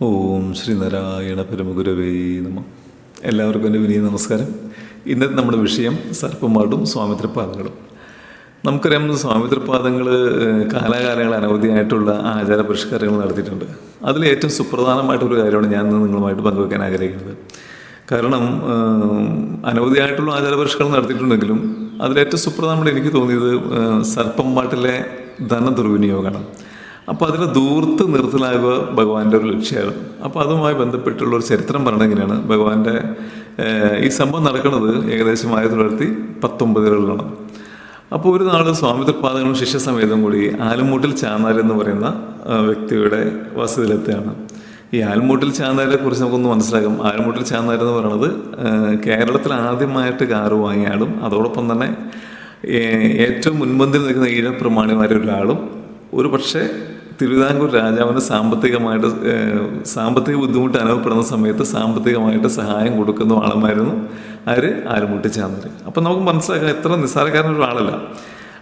ഓം ശ്രീനാരായണ പരമഗുരവേ നമ. എല്ലാവർക്കും എൻ്റെ വിനീത നമസ്കാരം. ഇന്നത്തെ നമ്മുടെ വിഷയം സർപ്പമാടും സ്വാമിത്രപാദങ്ങളും. നമുക്കറിയാം, സ്വാമിത്രപാദങ്ങൾ കാലാകാലങ്ങൾ അനവധിയായിട്ടുള്ള ആചാര പരിഷ്കാരങ്ങൾ നടത്തിയിട്ടുണ്ട്. അതിൽ ഏറ്റവും സുപ്രധാനമായിട്ടൊരു കാര്യമാണ് ഞാൻ ഇന്ന് നിങ്ങളുമായിട്ട് പങ്കുവെക്കാൻ ആഗ്രഹിക്കുന്നത്. കാരണം അനവധിയായിട്ടുള്ള ആചാര പരിഷ്കാരം നടത്തിയിട്ടുണ്ടെങ്കിലും അതിലേറ്റവും സുപ്രധാനമായിട്ട് എനിക്ക് തോന്നിയത് സർപ്പംപാട്ടിലെ ധനദുർവിനിയോഗമാണ്. അപ്പോൾ അതിനെ ദൂർത്ത് നിർത്തലാകുക ഭഗവാന്റെ ഒരു ലക്ഷ്യമായിരുന്നു. അപ്പോൾ അതുമായി ബന്ധപ്പെട്ടുള്ള ഒരു ചരിത്രം പറയണമെങ്കിലാണ് ഭഗവാന്റെ ഈ സംഭവം നടക്കുന്നത് ഏകദേശം 1919 അപ്പോൾ ഒരു നാൾ സ്വാമിത്രപാദങ്ങളും ശിഷ്യസമേതം കൂടി ആലുംമൂട്ടിൽ ചാന്നാർ എന്ന് പറയുന്ന വ്യക്തിയുടെ വസതിയിലെത്തുകയാണ്. ഈ ആലുംമൂട്ടിൽ ചാന്നാരെ കുറിച്ച് നമുക്കൊന്ന് മനസ്സിലാക്കാം. ആലുംമൂട്ടിൽ ചാന്നാർ എന്ന് പറയുന്നത് കേരളത്തിൽ ആദ്യമായിട്ട് കാറ് വാങ്ങിയ ആളും അതോടൊപ്പം തന്നെ ഏറ്റവും മുൻപന്തിൽ നിൽക്കുന്ന ഈഴപ്രമാണിമാരിൽ ഒരാളും ഒരു പക്ഷേ തിരുവിതാംകൂർ രാജാവിന് സാമ്പത്തിക ബുദ്ധിമുട്ട് അനുഭവപ്പെടുന്ന സമയത്ത് സാമ്പത്തികമായിട്ട് സഹായം കൊടുക്കുന്ന ആളുമായിരുന്നു ആലുംമൂട്ടിൽ ചാന്നാർ. അപ്പം നമുക്ക് മനസ്സിലാക്കാം എത്ര നിസ്സാരക്കാരനൊരു ആളല്ല.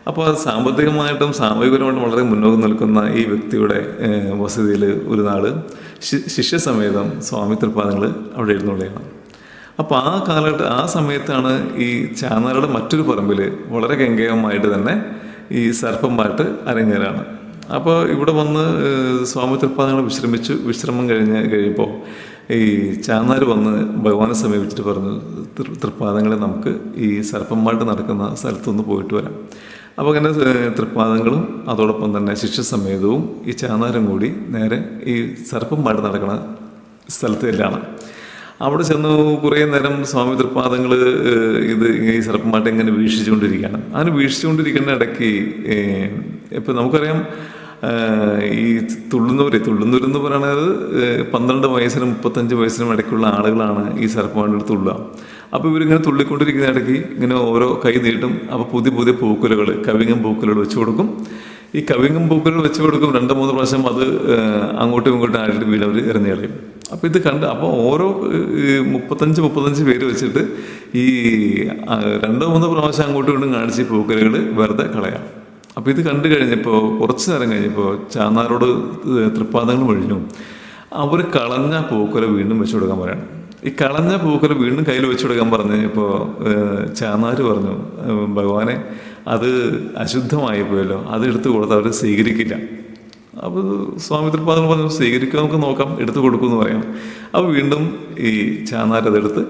അപ്പോൾ അത് സാമ്പത്തികമായിട്ടും സാമൂഹികപരമായിട്ടും വളരെ മുന്നോക്കം നിൽക്കുന്ന ഈ വ്യക്തിയുടെ വസതിയിൽ ഒരു നാൾ ശിഷ്യസമേതം സ്വാമിത്രപാദങ്ങൾ അവിടെ എഴുന്നള്ളുകയാണ്. അപ്പോൾ ആ സമയത്താണ് ഈ ചാന്നാരുടെ മറ്റൊരു പറമ്പിൽ വളരെ ഗംഭീരമായിട്ട് തന്നെ ഈ സർപ്പംപാട്ട് അരങ്ങേറാണ്. അപ്പോൾ ഇവിടെ വന്ന് സ്വാമിത്രപാദങ്ങൾ വിശ്രമം കഴിയുമ്പോൾ ഈ ചാന്നാർ വന്ന് ഭഗവാനെ സമീപിച്ചിട്ട് പറഞ്ഞു, തൃപ്പാദങ്ങളെ നമുക്ക് ഈ സർപ്പംപാട്ട് നടക്കുന്ന സ്ഥലത്തൊന്ന് പോയിട്ട് വരാം. അപ്പോൾ അങ്ങനെ തൃപ്പാദങ്ങളും അതോടൊപ്പം തന്നെ ശിഷ്യസമേതവും ഈ ചാന്നാരും കൂടി നേരെ ഈ സർപ്പംപാട്ട് നടക്കുന്ന സ്ഥലത്ത് എല്ലാം അവിടെ ചെന്ന് കുറേ നേരം സ്വാമിത്രപാദങ്ങൾ ഈ സർപ്പംപാട്ട് ഇങ്ങനെ വീക്ഷിച്ചുകൊണ്ടിരിക്കുകയാണ്. അങ്ങനെ വീക്ഷിച്ചുകൊണ്ടിരിക്കുന്ന ഇടയ്ക്ക് ഇപ്പം നമുക്കറിയാം, ഈ തുള്ളുന്നവരെന്ന് പറയുന്നത് 12 വയസ്സിനും 35 വയസ്സിനും ഇടയ്ക്കുള്ള ആളുകളാണ് ഈ സർപ്പംപാട്ടിൽ തുള്ളുക. അപ്പോൾ ഇവരിങ്ങനെ തുള്ളിക്കൊണ്ടിരിക്കുന്ന ഇടയ്ക്ക് ഇങ്ങനെ ഓരോ കൈ നീട്ടും. അപ്പോൾ പുതിയ പൂക്കുലകൾ, കവിങ്ങും പൂക്കുലകൾ വെച്ച് കൊടുക്കും. ഈ കവിങ്ങും പൂക്കുലകൾ വെച്ച് കൊടുക്കും. 2-3 പ്രാവശ്യം അത് അങ്ങോട്ടും ഇങ്ങോട്ടും ആയിട്ട് വീണവർ എറിഞ്ഞു കളയും. അപ്പോൾ ഇത് കണ്ട് അപ്പോൾ ഓരോ 35 പേര് വെച്ചിട്ട് ഈ 2-3 പ്രാവശ്യം അങ്ങോട്ടും ഇങ്ങോട്ടും കാണിച്ച് പൂക്കുലകൾ വെറുതെ കളയാം. അപ്പോൾ ഇത് കണ്ടു കഴിഞ്ഞപ്പോൾ കുറച്ച് നേരം കഴിഞ്ഞപ്പോൾ ചാന്നാരോട് തൃപ്പാദങ്ങൾ ഒഴിഞ്ഞു. അവർ കളഞ്ഞ പൂക്കുല വീണ്ടും വെച്ചു കൊടുക്കാൻ പറയണം. ഈ കളഞ്ഞ പൂക്കുല വീണ്ടും കയ്യിൽ വെച്ചു കൊടുക്കാൻ പറഞ്ഞപ്പോൾ ചാന്നാർ പറഞ്ഞു, ഭഗവാനെ അത് അശുദ്ധമായി പോയല്ലോ, അത് എടുത്തു കൊടുത്ത് അവർ സ്വീകരിക്കില്ല. അപ്പോൾ സ്വാമിത്രപാദങ്ങൾ പറഞ്ഞു, സ്വീകരിക്കുക, നമുക്ക് നോക്കാം, എടുത്തു കൊടുക്കുമെന്ന് പറയാം. അപ്പോൾ വീണ്ടും ഈ ചാന്നാരതെടുത്ത്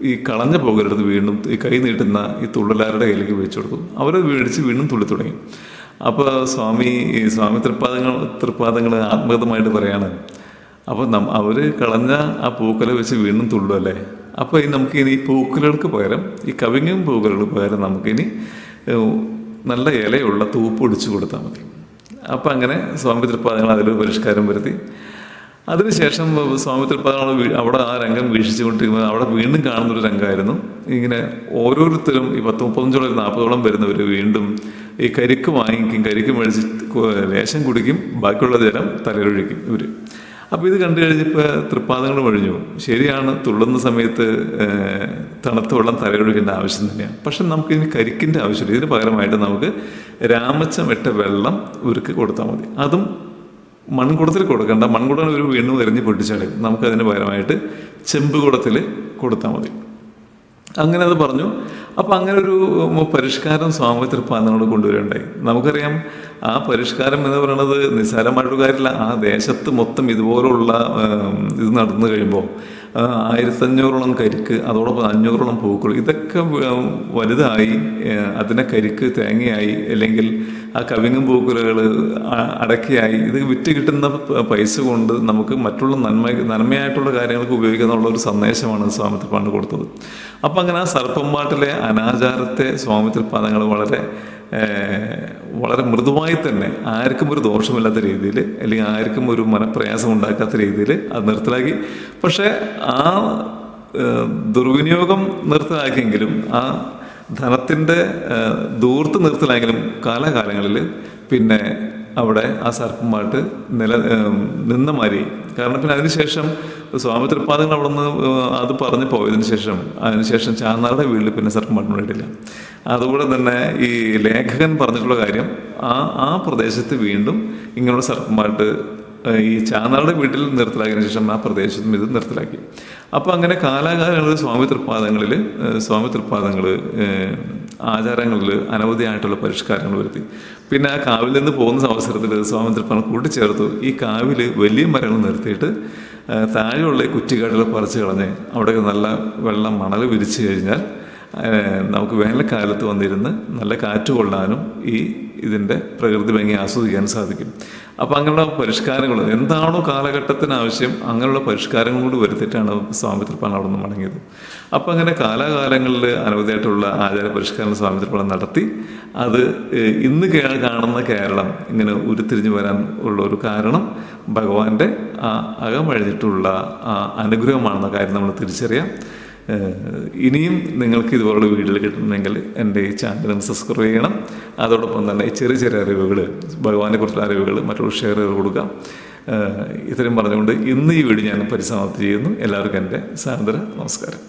ഈ കളഞ്ഞ പൂക്കലെടുത്ത് വീണ്ടും ഈ കൈ നീട്ടുന്ന ഈ തുള്ളലാരുടെ കയ്യിലേക്ക് വെച്ചു കൊടുത്തു. അവർ മേടിച്ച് വീണ്ടും തുള്ളി തുടങ്ങി. അപ്പോൾ തൃപ്പാദങ്ങൾ ആത്മഗതമായിട്ട് പറയാണ്, അപ്പോൾ അവർ കളഞ്ഞ ആ പൂക്കല വെച്ച് വീണ്ടും തുള്ളുമല്ലേ. അപ്പോൾ നമുക്കിനി ഈ പൂക്കലുകൾക്ക് പകരം, ഈ കവിങ്ങും പൂക്കലുകൾക്ക് പകരം നമുക്കിനി നല്ല ഇലയുള്ള തൂപ്പ് ഒടിച്ചു കൊടുത്താൽ മതി. അപ്പം അങ്ങനെ സ്വാമിത്രപാദങ്ങൾ അതിലൊരു പരിഷ്കാരം വരുത്തി. അതിനുശേഷം സ്വാമിത്രപാദങ്ങൾ അവിടെ ആ രംഗം വീക്ഷിച്ചുകൊണ്ടിരിക്കുമ്പോൾ അവിടെ വീണ്ടും കാണുന്നൊരു രംഗമായിരുന്നു. ഇങ്ങനെ ഓരോരുത്തരും ഈ 40 വരുന്നവർ വീണ്ടും ഈ കരിക്ക് വാങ്ങിക്കും, കരിക്ക് മേടിച്ച് ലേശം കുടിക്കും, ബാക്കിയുള്ള ജലം തലയിലൊഴിക്കും ഇവർ. അപ്പോൾ ഇത് കണ്ടു കഴിഞ്ഞപ്പോൾ തൃപ്പാദങ്ങൾ ഒഴിഞ്ഞു. ശരിയാണ്, തുള്ളുന്ന സമയത്ത് തണുത്ത വെള്ളം തലയിലൊഴിക്കേണ്ട ആവശ്യം തന്നെയാണ്. പക്ഷെ നമുക്കിനി കരിക്കിൻ്റെ ആവശ്യമില്ല. ഇതിന് പകരമായിട്ട് നമുക്ക് രാമച്ചം ഇട്ട വെള്ളം ഇവർക്ക് കൊടുത്താൽ മതി. അതും മൺകുടത്തിൽ കൊടുക്കേണ്ട. മൺകുടം ഒരു വീണ്ടും എറിഞ്ഞ് പൊട്ടിച്ചാലും നമുക്കതിന് പകരമായിട്ട് ചെമ്പുകുടത്തിൽ കൊടുത്താൽ മതി. അങ്ങനെ അത് പറഞ്ഞു. അപ്പം അങ്ങനെ ഒരു പരിഷ്കാരം സ്വാമിത്രപാദങ്ങളോട് കൊണ്ടുവരണ്ടായി. നമുക്കറിയാം, ആ പരിഷ്കാരം എന്ന് പറയുന്നത് നിസ്സാരമായിട്ടൊരു കാര്യമില്ല. ആ ദേശത്ത് മൊത്തം ഇതുപോലുള്ള ഇത് നടന്നു കഴിയുമ്പോൾ 1500 കരിക്ക്, അതോടൊപ്പം 500 പൂക്കൾ, ഇതൊക്കെ വലുതായി അതിനെ കരിക്ക് തേങ്ങയായി, അല്ലെങ്കിൽ ആ കവിങ്ങും പൂക്കുലകൾ അടക്കയായി, ഇത് വിറ്റ് കിട്ടുന്ന പൈസ കൊണ്ട് നമുക്ക് മറ്റുള്ള നന്മയായിട്ടുള്ള കാര്യങ്ങൾക്ക് ഉപയോഗിക്കാന്നുള്ള ഒരു സന്ദേശമാണ് സ്വാമിത്രപാദങ്ങൾ കൊടുത്തത്. അപ്പം അങ്ങനെ ആ സർപ്പംപാട്ടിലെ അനാചാരത്തെ സ്വാമിത്രപാദങ്ങൾ വളരെ മൃദുവായി തന്നെ, ആർക്കും ഒരു ദോഷമില്ലാത്ത രീതിയിൽ, അല്ലെങ്കിൽ ആർക്കും ഒരു മനപ്രയാസം ഉണ്ടാക്കാത്ത രീതിയിൽ അത് നിർത്തലാക്കി. പക്ഷേ ആ ദുർവിനിയോഗം നിർത്തലാക്കിയെങ്കിലും, ആ ധനത്തിൻ്റെ ദൂർത്ത് നിർത്തലായെങ്കിലും കാലാകാലങ്ങളിൽ പിന്നെ അവിടെ ആ സർപ്പംപാട്ട് നിന്ന മാതിരി. കാരണം പിന്നെ അതിനുശേഷം സ്വാമിത്രപാദങ്ങൾ അവിടെ നിന്ന് അത് പറഞ്ഞു പോയതിനു ശേഷം ചാന്നാരുടെ വീട്ടിൽ പിന്നെ സർപ്പംപാട്ട് ഉണ്ടായിട്ടില്ല. അതുപോലെ തന്നെ ഈ ലേഖകൻ പറഞ്ഞിട്ടുള്ള കാര്യം, ആ പ്രദേശത്ത് വീണ്ടും ഇങ്ങനെയുള്ള സർപ്പംപാട്ട് ഈ ചാന്നാളുടെ വീട്ടിൽ നിർത്തലാക്കിയതിനു ശേഷം ആ പ്രദേശത്തും ഇത് നിർത്തലാക്കി. അപ്പോൾ അങ്ങനെ കാലാകാലങ്ങളിൽ സ്വാമി തൃപ്പാദങ്ങൾ ആചാരങ്ങളിൽ അനവധിയായിട്ടുള്ള പരിഷ്കാരങ്ങൾ വരുത്തി. പിന്നെ ആ കാവിൽ നിന്ന് പോകുന്ന അവസരത്തിൽ സ്വാമി തൃപ്പാദങ്ങൾ കൂട്ടിച്ചേർത്തു ഈ കാവിൽ വലിയ മരങ്ങൾ നിർത്തിയിട്ട് താഴെയുള്ള കുറ്റിക്കാടുകൾ പറിച്ച് കളഞ്ഞ് അവിടെ നല്ല വെള്ളം മണൽ വിരിച്ചു കഴിഞ്ഞാൽ നമുക്ക് വേനൽക്കാലത്ത് വന്നിരുന്ന് നല്ല കാറ്റ് കൊള്ളാനും ഇതിൻ്റെ പ്രകൃതി ഭംഗി ആസ്വദിക്കാൻ സാധിക്കും. അപ്പോൾ അങ്ങനെയുള്ള പരിഷ്കാരങ്ങൾ എന്താണോ കാലഘട്ടത്തിന് ആവശ്യം അങ്ങനെയുള്ള പരിഷ്കാരങ്ങൾ കൂടി വരുത്തിയിട്ടാണ് സ്വാമി തൃപ്പാദം അവിടെ നിന്ന് മടങ്ങിയത്. അപ്പോൾ അങ്ങനെ കാലാകാലങ്ങളിൽ അനവധിയായിട്ടുള്ള ആചാര പരിഷ്കാരങ്ങൾ സ്വാമി തൃപ്പാദം നടത്തി. അത് ഇന്ന് കാണുന്ന കേരളം ഇങ്ങനെ ഉരുത്തിരിഞ്ഞു വരാൻ ഉള്ള ഒരു കാരണം ഭഗവാന്റെ ആ അകമഴിഞ്ഞിട്ടുള്ള ആ അനുഗ്രഹമാണെന്ന കാര്യം നമ്മൾ തിരിച്ചറിയാം. ഇനിയും നിങ്ങൾക്ക് ഇതുപോലുള്ള വീഡിയോകൾ കിട്ടണമെങ്കിൽ എൻ്റെ ഈ ചാനൽ നിങ്ങൾ സബ്സ്ക്രൈബ് ചെയ്യണം. അതോടൊപ്പം തന്നെ ചെറിയ ചെറിയ അറിവുകൾ, ഭഗവാനെ കുറിച്ചുള്ള അറിവുകൾ മറ്റുള്ള ഷെയർ ചെയ്ത് കൊടുക്കുക. ഇത്രയും പറഞ്ഞുകൊണ്ട് ഇന്ന് ഈ വീഡിയോ ഞാൻ പരിസമാപ്തി ചെയ്യുന്നു. എല്ലാവർക്കും എൻ്റെ സാദര നമസ്കാരം.